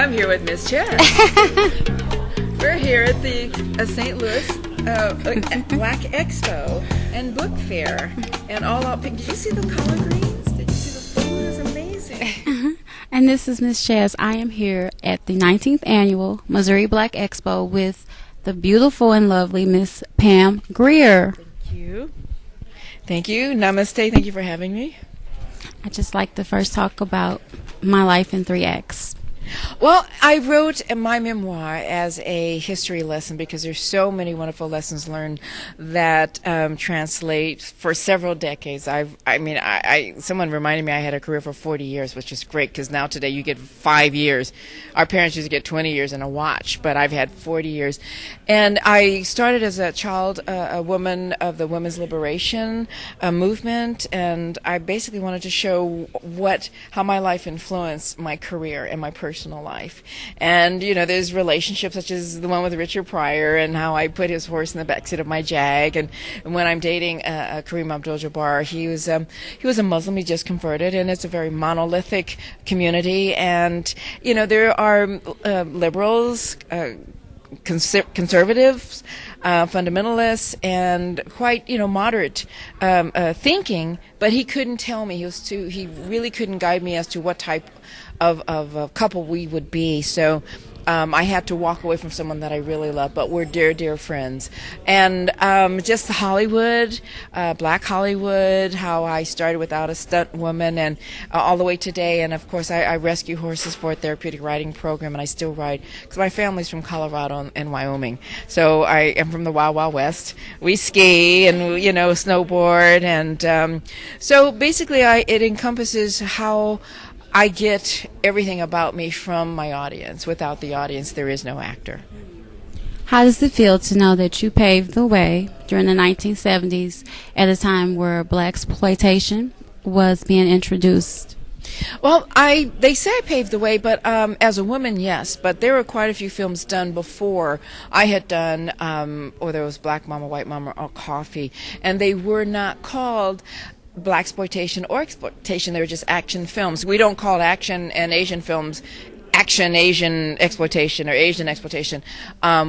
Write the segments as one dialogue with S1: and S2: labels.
S1: I'm here with Miss Chess. We're here at the St. Louis Black Expo and Book Fair, and all out pink. Did you see the color greens? Did you see the food? It was amazing.
S2: And this is Miss Chess. I am here at the 19th Annual Missouri Black Expo with the beautiful and lovely Miss Pam Grier.
S1: Thank you. Thank you. Namaste. Thank you for having me.
S2: I'd just like to first talk about my life in 3 acts.
S1: Well, I wrote my memoir as a history lesson because there's so many wonderful lessons learned that translate for several decades. Someone reminded me I had a career for 40 years, which is great because now today you get 5 years. Our parents used to get 20 years and a watch, but I've had 40 years. And I started as a child, a woman of the women's liberation movement, and I basically wanted to show how my life influenced my career and my personal life. And, you know, there's relationships such as the one with Richard Pryor and how I put his horse in the backseat of my Jag. And when I'm dating Kareem Abdul-Jabbar, he was a Muslim. He just converted, and it's a very monolithic community. And, you know, there are liberals, conservatives, fundamentalists, and quite, moderate thinking, but he couldn't tell me. He really couldn't guide me as to what type of couple we would be. So I had to walk away from someone that I really love, but we're dear, dear friends. And just Hollywood, Black Hollywood, how I started without a stunt woman, and all the way today. And of course, I rescue horses for a therapeutic riding program, and I still ride because my family's from Colorado and Wyoming. So I am from the Wild Wild West. We ski and snowboard, and so basically, it encompasses how I get everything about me from my audience. Without the audience, there is no actor.
S2: How does it feel to know that you paved the way during the 1970s at a time where blaxploitation was being introduced?
S1: Well, they say I paved the way, but as a woman, yes. But there were quite a few films done before I had done, or there was Black Mama, White Mama, or Coffee, and they were not called blaxploitation or exploitation. They were just action films. We don't call action and Asian films action Asian exploitation or Asian exploitation,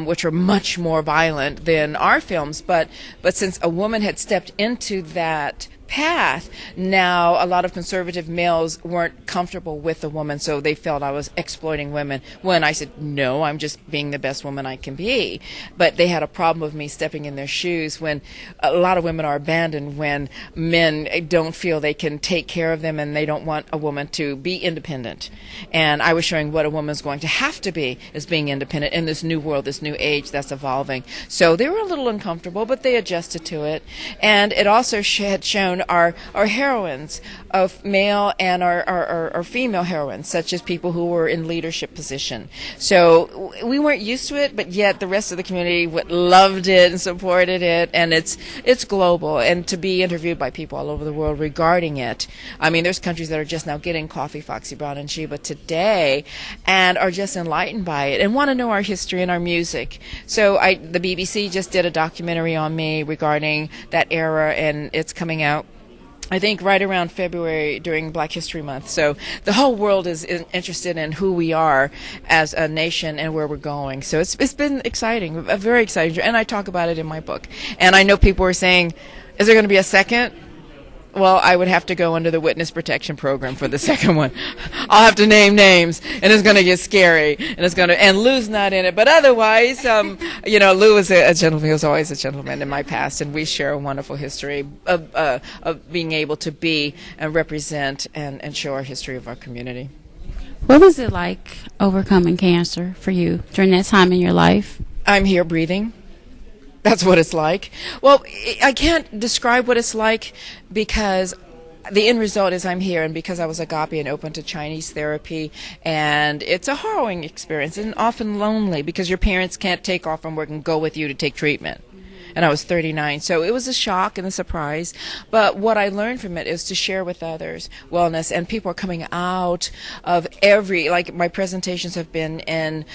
S1: which are much more violent than our films. But since a woman had stepped into that path, now a lot of conservative males weren't comfortable with the woman, so they felt I was exploiting women, when I said, no, I'm just being the best woman I can be. But they had a problem with me stepping in their shoes when a lot of women are abandoned when men don't feel they can take care of them and they don't want a woman to be independent. And I was showing what a woman's going to have to be as being independent in this new world, this new age that's evolving. So they were a little uncomfortable, but they adjusted to it. And it also had shown our heroines, of male and our female heroines, such as people who were in leadership position. So we weren't used to it, but yet the rest of the community loved it and supported it, and it's global. And to be interviewed by people all over the world regarding it, I mean, there's countries that are just now getting Coffee, Foxy Brown, and Sheba today, and are just enlightened by it and want to know our history and our music. So the BBC just did a documentary on me regarding that era, and it's coming out, I think, right around February during Black History Month. So the whole world is interested in who we are as a nation and where we're going. So it's been exciting, a very exciting, and I talk about it in my book. And I know people are saying, is there going to be a second? Well, I would have to go under the witness protection program for the second one. I'll have to name names, and it's going to get scary, and Lou's not in it. But otherwise, Lou is a gentleman. He was always a gentleman in my past, and we share a wonderful history of being able to be and represent and show our history of our community.
S2: What was it like overcoming cancer for you during that time in your life? I'm
S1: here breathing. That's what it's like. Well, I can't describe what it's like because the end result is I'm here, and because I was agape and open to Chinese therapy, and it's a harrowing experience and often lonely because your parents can't take off from work and go with you to take treatment. And I was 39, so it was a shock and a surprise. But what I learned from it is to share with others wellness, and people are coming out of like my presentations have been in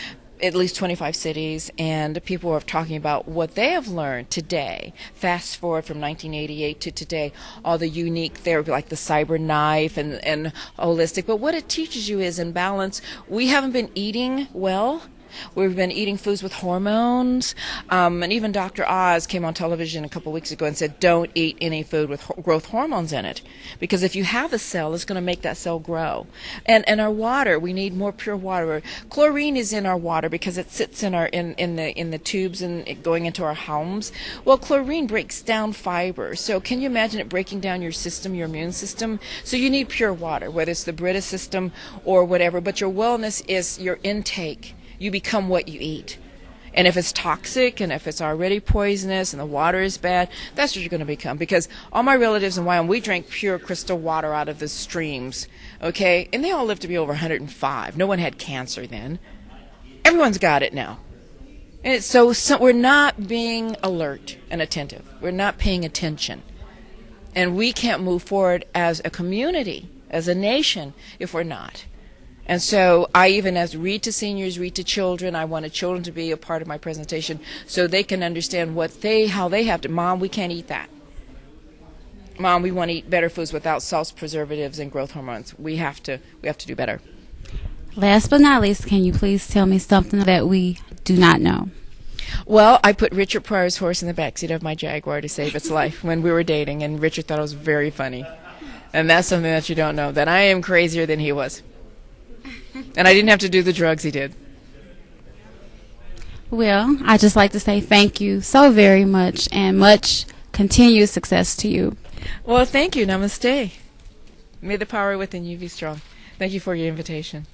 S1: at least 25 cities, and people are talking about what they have learned today. Fast forward from 1988 to today, all the unique therapy like the cyber knife and holistic. But what it teaches you is in balance. We haven't been eating well. We've been eating foods with hormones, and even Dr. Oz came on television a couple weeks ago and said, don't eat any food with growth hormones in it, because if you have a cell, it's going to make that cell grow. And our water, we need more pure water. Chlorine is in our water because it sits in our in the tubes and it going into our homes. Well, chlorine breaks down fiber. So can you imagine it breaking down your system, your immune system? So you need pure water, whether it's the Brita system or whatever. But your wellness is your intake. You become what you eat. And if it's toxic and if it's already poisonous and the water is bad, that's what you're going to become. Because all my relatives in Wyoming, we drank pure crystal water out of the streams, okay? And they all lived to be over 105. No one had cancer then. Everyone's got it now. And it's so we're not being alert and attentive. We're not paying attention. And we can't move forward as a community, as a nation, if we're not. And so I even as read to seniors, read to children, I wanted children to be a part of my presentation so they can understand how they have to. Mom, we can't eat that. Mom, we want to eat better foods without salts, preservatives, and growth hormones. We have to do better.
S2: Last but not least, can you please tell me something that we do not know?
S1: Well, I put Richard Pryor's horse in the backseat of my Jaguar to save its life when we were dating, and Richard thought it was very funny. And that's something that you don't know, that I am crazier than he was. And I didn't have to do the drugs he did.
S2: Well, I'd just like to say thank you so very much, and much continued success to you.
S1: Well, thank you. Namaste. May the power within you be strong. Thank you for your invitation.